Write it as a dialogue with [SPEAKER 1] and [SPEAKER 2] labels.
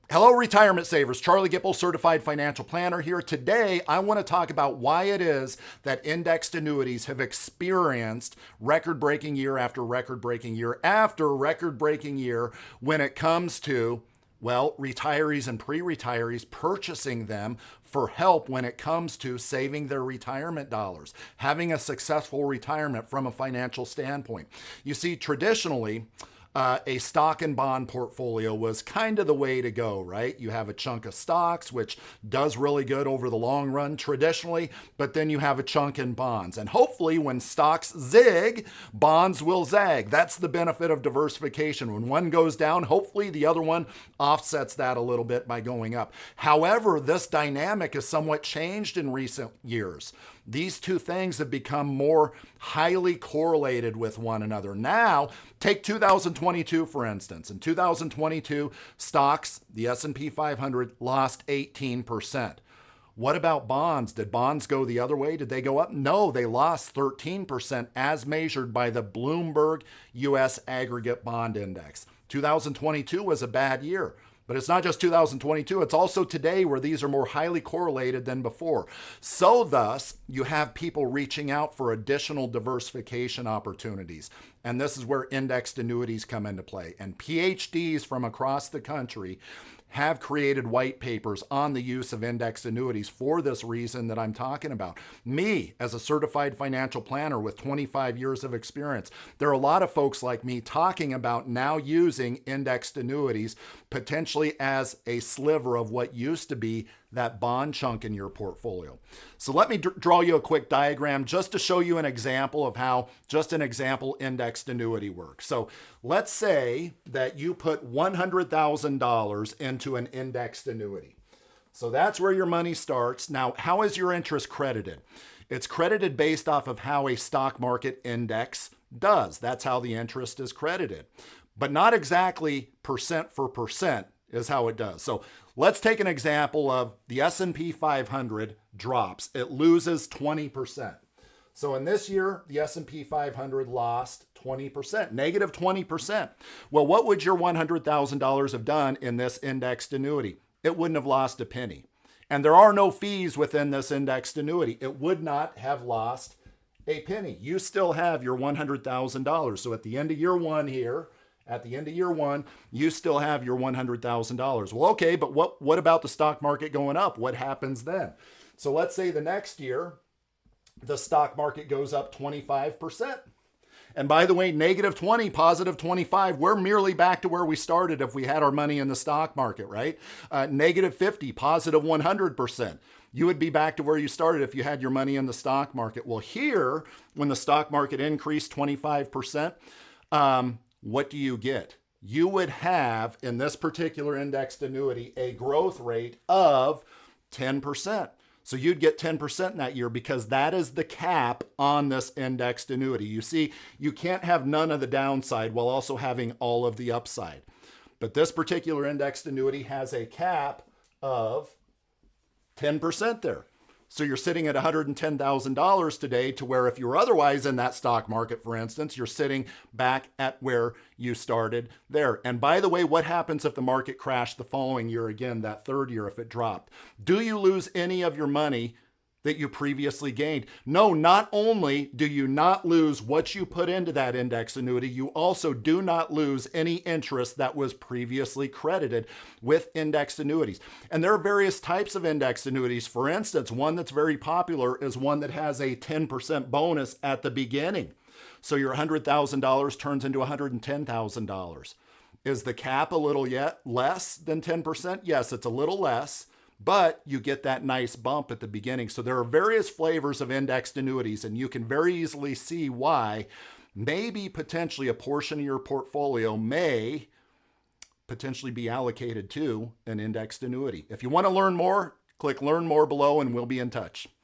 [SPEAKER 1] Hello, retirement savers. Charlie Gipple, certified financial planner here. Today, I want to talk about why it is that indexed annuities have experienced record breaking year after record breaking year after record breaking year when it comes to, well, retirees and pre retirees purchasing them for help when it comes to saving their retirement dollars, having a successful retirement from a financial standpoint. You see, traditionally, a stock and bond portfolio was kind of the way to go, right? You have a chunk of stocks, which does really good over the long run traditionally, but then you have a chunk in bonds. And hopefully, when stocks zig, bonds will zag. That's the benefit of diversification. When one goes down, hopefully the other one offsets that a little bit by going up. However, this dynamic has somewhat changed in recent years. These two things have become more highly correlated with one another. Now, take 2022 for instance. In 2022, stocks, the S&P 500 lost 18%. What about bonds? Did bonds go the other way? Did they go up? No, they lost 13% as measured by the Bloomberg US Aggregate Bond Index. 2022 was a bad year. But it's not just 2022, it's also today where these are more highly correlated than before. So, thus, you have people reaching out for additional diversification opportunities. And this is where indexed annuities come into play. And PhDs from across the country have created white papers on the use of indexed annuities for this reason that I'm talking about. Me, as a certified financial planner with 25 years of experience, there are a lot of folks like me talking about now using indexed annuities potentially as a sliver of what used to be that bond chunk in your portfolio. So let me draw you a quick diagram just to show you an example of how just an example indexed annuity works. So let's say that you put $100,000 into an indexed annuity. So that's where your money starts. Now, how is your interest credited? It's credited based off of how a stock market index does. That's how the interest is credited, but not exactly percent for percent is how it does. So let's take an example of the S&P 500 drops. It loses 20%. So in this year, the S&P 500 lost 20%, negative 20%. Well, what would your $100,000 have done in this indexed annuity? It wouldn't have lost a penny. And there are no fees within this indexed annuity. It would not have lost a penny. You still have your $100,000. So at the end of year one here, you still have your $100,000. Well, okay, but what about the stock market going up? What happens then? So let's say the next year, the stock market goes up 25%. And by the way, negative 20, positive 25, we're merely back to where we started if we had our money in the stock market, right? Negative 50, positive 100%. You would be back to where you started if you had your money in the stock market. Well, here, when the stock market increased 25%, what do you get? You would have, in this particular indexed annuity, a growth rate of 10%. So you'd get 10% in that year because that is the cap on this indexed annuity. You see, you can't have none of the downside while also having all of the upside. But this particular indexed annuity has a cap of 10% there. So you're sitting at $110,000 today to where if you were otherwise in that stock market, for instance, you're sitting back at where you started there. And by the way, what happens if the market crashed the following year again, that third year, if it dropped? Do you lose any of your money that you previously gained? No, not only do you not lose what you put into that index annuity, you also do not lose any interest that was previously credited with indexed annuities. And there are various types of indexed annuities. For instance, one that's very popular is one that has a 10% bonus at the beginning. So your $100,000 turns into $110,000. Is the cap a little yet less than 10%? Yes, it's a little less, but you get that nice bump at the beginning. So there are various flavors of indexed annuities, and you can very easily see why maybe potentially a portion of your portfolio may potentially be allocated to an indexed annuity. If you want to learn more, click learn more below and we'll be in touch.